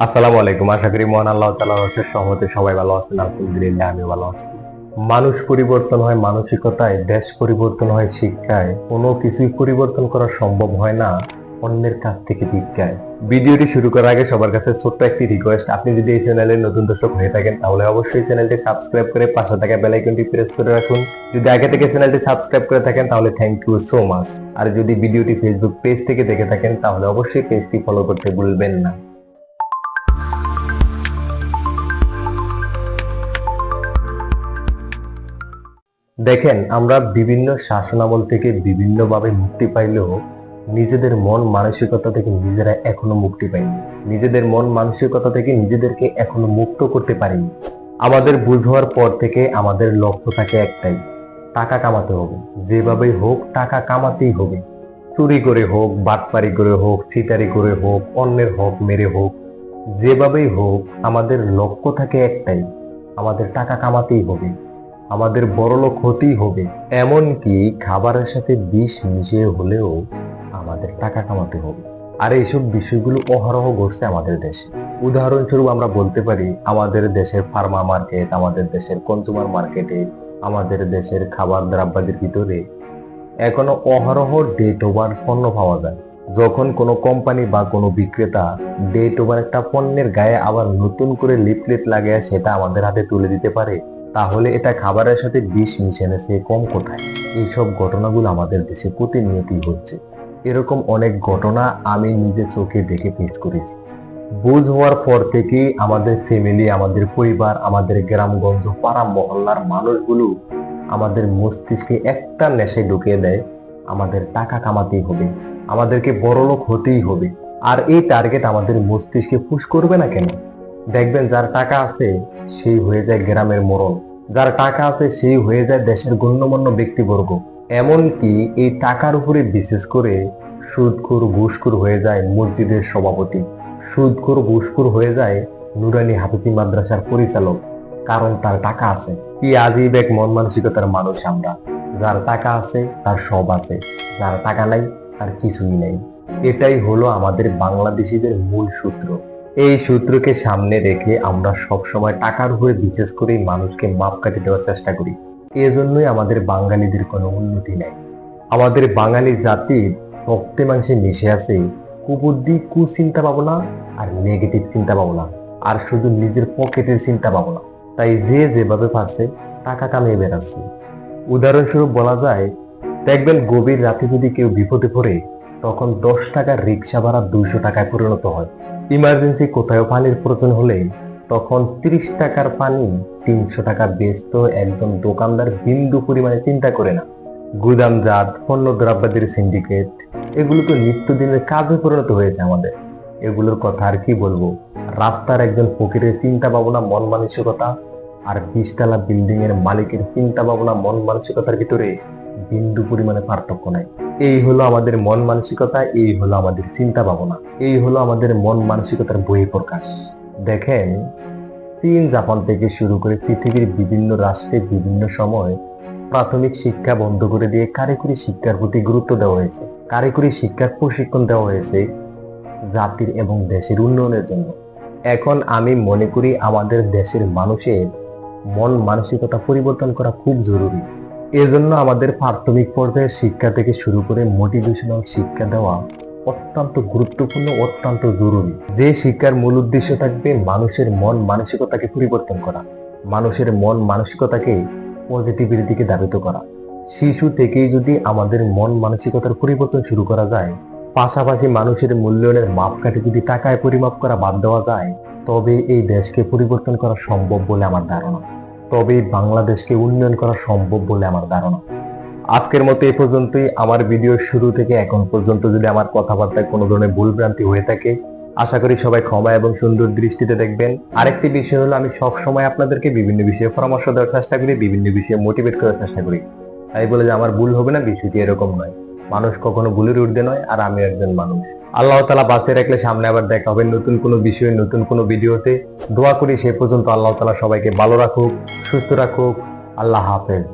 আসসালামু আলাইকুম। আশা করি মহান আল্লাহ তাআলার অশেষ রহমতে সবাই ভালো আছেন। আলহামদুলিল্লাহ আমি ভালো আছি। মানুষ পরিবর্তন হয় মানসিকতায়, দেশ পরিবর্তন হয় শিক্ষায়, কোনো কিছুই পরিবর্তন করা সম্ভব হয় না অন্যের কাছ থেকে ভিক্ষায়। ভিডিওটি শুরু করার আগে সবার কাছে ছোট্ট একটি রিকোয়েস্ট, আপনি যদি এই চ্যানেলের নতুন দর্শক হয়ে থাকেন তাহলে অবশ্যই চ্যানেলটি সাবস্ক্রাইব করে পাশে থাকা বেল আইকনটি প্রেস করে রাখুন। যদি আগে থেকে চ্যানেলটি সাবস্ক্রাইব করে থাকেন তাহলে থ্যাংক ইউ সো মাচ। আর যদি ভিডিওটি ফেসবুক পেজ থেকে দেখে থাকেন তাহলে অবশ্যই পেজটি ফলো করতে ভুলবেন না। দেখেন, আমরা বিভিন্ন শাসনামল থেকে বিভিন্নভাবে মুক্তি পাইলেও নিজেদের মন মানসিকতা থেকে নিজেরা এখনো মুক্তি পাইনি। নিজেদের মন মানসিকতা থেকে নিজেদেরকে এখনো মুক্ত করতে পারিনি। আমাদের বুঝ হওয়ার পর থেকে আমাদের লক্ষ্য থাকে একটাই, টাকা কামাতে হবে। যেভাবেই হোক টাকা কামাতেই হবে। চুরি করে হোক, বাটপারি করে হোক, চিটারি করে হোক, অন্যের হক মেরে হোক, যেভাবেই হোক আমাদের লক্ষ্য থাকে একটাই, আমাদের টাকা কামাতেই হবে, আমাদের বড়লোক হতেই হবে। এমনকি খাবারের সাথে বিষ মিশিয়ে হলেও আমাদের টাকা কামাতে হবে। আর এইসব বিষয়গুলো অহরহ ঘটছে আমাদের দেশে। উদাহরণস্বরূপ আমরা বলতে পারি আমাদের দেশের ফার্মা মার্কেট, আমাদের দেশের কনজুমার মার্কেটে, আমাদের দেশের খাবার দ্রব্যাদির ভিতরে এখনো অহরহ ডেট ওভার পণ্য পাওয়া যায়। যখন কোনো কোম্পানি বা কোনো বিক্রেতা ডেট ওভার একটা পণ্যের গায়ে আবার নতুন করে লিফলেট লাগিয়ে সেটা আমাদের হাতে তুলে দিতে পারে, তাহলে এটা খাবারের সাথে বিষ মিশানো সে কম কোথায়? এইসব ঘটনাগুলো আমাদের দেশে প্রতিনিয়তই হচ্ছে। এরকম অনেক ঘটনা আমি নিজে চোখে দেখে ফেস করেছি। বুঝ হওয়ার পর থেকেই আমাদের ফ্যামিলি, আমাদের পরিবার, আমাদের গ্রামগঞ্জ, পাড়া মহল্লার মানুষগুলো আমাদের মস্তিষ্কে একটা নেশায় ঢুকিয়ে দেয়, আমাদের টাকা কামাতেই হবে, আমাদেরকে বড়লোক হতেই হবে। আর এই টার্গেট আমাদের মস্তিষ্কে পুশ করবে না কেন? দেখবেন যার টাকা আছে সেই হয়ে যায় গ্রামের মোড়ল, যার টাকা আছে সেই হয়ে যায় দেশের গণ্যমান্য ব্যক্তিবর্গ। এমনকি এই টাকার উপরে বিশেষ করে সুদখোর ঘুষখোর হয়ে যায় মসজিদের সভাপতি, সুদখোর ঘুষখোর হয়ে যায় নুরানি হাফিজি মাদ্রাসার পরিচালক, কারণ তার টাকা আছে। কি আজীব এক মন মানসিকতার মানুষ আমরা! যার টাকা আছে তার সব আছে, যার টাকা নাই তার কিছুই নাই। এটাই হলো আমাদের বাংলাদেশিদের মূল সূত্র। এই সূত্রকে সামনে রেখে আমরা সব সময় টাকার উপরে বিশেষ করে মানুষকে মাপকাঠি দেওয়ার চেষ্টা করি। এজন্যই আমাদের বাঙালিদের কোনো উন্নতি নাই। আমাদের বাঙালি জাতির রক্তে মাংসে মিশে আছে কুবুদ্ধি, কুচিন্তা ভাবনা আর নেগেটিভ চিন্তা ভাবনা, আর শুধু নিজের পকেটের চিন্তা ভাবনা। তাই যে যেভাবে পারছে টাকা কামিয়ে বেড়াচ্ছে। উদাহরণস্বরূপ বলা যায়, দেখবেন গভীর রাতে যদি কেউ বিপদে পড়ে তখন 10 টাকার রিক্সা ভাড়া 200 টাকায় পরিণত হয়। ইমার্জেন্সি কোথাও পানির প্রয়োজন হলে তখন 30 টাকার পানি 300 টাকা বেচতো একজন দোকানদার বিন্দু পরিমাণে চিন্তা করে না। গুদামজাত পণ্য দ্রব্যাদির সিন্ডিকেট, এগুলো তো নিত্যদিনের কাজে পরিণত হয়েছে আমাদের। এগুলোর কথা আর কি বলবো। রাস্তার একজন ফকিরের চিন্তা ভাবনা, মন মানসিকতা আর 20 তলা বিল্ডিং এর মালিকের চিন্তা ভাবনা, মন মানসিকতার ভিতরে বিন্দু পরিমাণে পার্থক্য নাই। এই হলো আমাদের মন মানসিকতা, এই হলো আমাদের চিন্তা ভাবনা, এই হলো আমাদের মন মানসিকতার বহিঃপ্রকাশ। দেখেন, চীন, জাপান থেকে শুরু করে পৃথিবীর বিভিন্ন রাষ্ট্রে বিভিন্ন সময় প্রাথমিক শিক্ষা বন্ধ করে দিয়ে কারিগরি শিক্ষার প্রতি গুরুত্ব দেওয়া হয়েছে। কারিগরি শিক্ষার প্রশিক্ষণ দেওয়া হয়েছে জাতির এবং দেশের উন্নয়নের জন্য। এখন আমি মনে করি আমাদের দেশের মানুষের মন মানসিকতা পরিবর্তন করা খুব জরুরি। এজন্য আমাদের প্রাথমিক পর্যায়ের শিক্ষা থেকে শুরু করে মোটিভেশনাল শিক্ষা দেওয়া অত্যন্ত গুরুত্বপূর্ণ, অত্যন্ত জরুরি। যে শিক্ষার মূল উদ্দেশ্য থাকবে মানুষের মন মানসিকতাকে পরিবর্তন করা, মানুষের মন মানসিকতাকে পজিটিভের দিকে ধাবিত করা। শিশু থেকেই যদি আমাদের মন মানসিকতার পরিবর্তন শুরু করা যায়, পাশাপাশি মানুষের মূল্যায়নের মাপকাঠি যদি টাকায় পরিমাপ করা বাদ দেওয়া যায়, তবে এই দেশকে পরিবর্তন করা সম্ভব বলে আমার ধারণা। তবে বাংলাদেশকে উন্নয়ন করা সম্ভব বলে আমার ধারণা। আজকের মতো এই পর্যন্তই। আমার ভিডিওর শুরু থেকে এখন পর্যন্ত যদি আমার কথাবার্তায় কোনো ধরনের ভুলভ্রান্তি হয়ে থাকে, আশা করি সবাই ক্ষমা এবং সুন্দর দৃষ্টিতে দেখবেন। আরেকটি বিষয় হলো, আমি সব সময় আপনাদেরকে বিভিন্ন বিষয়ে পরামর্শ দেওয়ার চেষ্টা করি, বিভিন্ন বিষয়ে মোটিভেট করার চেষ্টা করি। তাই বলে যে আমার ভুল হবে না, বিষয়টি এরকম নয়। মানুষ কখনো ভুলের ঊর্ধ্বে নয়, আর আমি একজন মানুষ। আল্লাহ তাআলা বাঁচিয়ে রাখলে সামনে আবার দেখা হবে নতুন কোনো বিষয়ে, নতুন কোনো ভিডিওতে। দোয়া করি সে পর্যন্ত আল্লাহ তাআলা সবাইকে ভালো রাখুক, সুস্থ রাখুক। আল্লাহ হাফেজ।